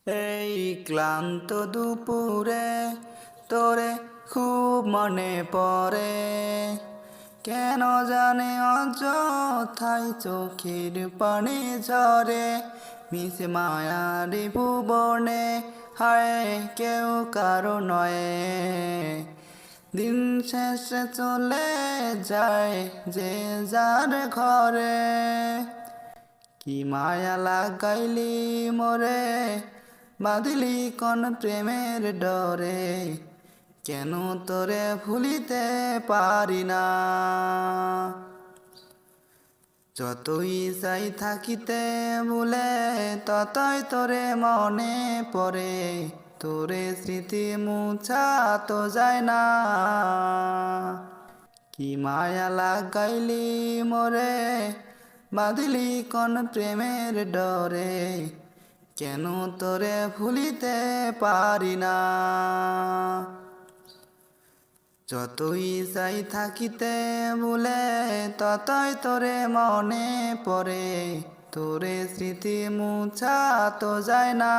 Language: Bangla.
এই ক্লান্ত দুপুরে তোরে খুব মনে পড়ে, কেন জানে অযথাই চোখের পানি ঝরে। মিশে মায়ারি ভুবনে হায় কেউ কারো নয়, দিন শেষে চলে যায় যে যার ঘরে। কি মায়া লাগাইলি মোরে, বাঁধলি কোন প্রেমের ডরে, কেন তোরে ভুলিতে পারি না। যতই চাই থাকিতে ভুলে, ততই তোরে মনে পড়ে, তোরে স্মৃতি মুছা তো যায় না। কি মায়া লাগাইলি মোরে, বাঁধলি কোন প্রেমের ডরে, কেন তোরে ভুলিতে পারি না। যতই চাই থাকিতে ভুলে, ততই তোরে মনে পড়ে, তোরে স্মৃতি মুছা তো যায় না।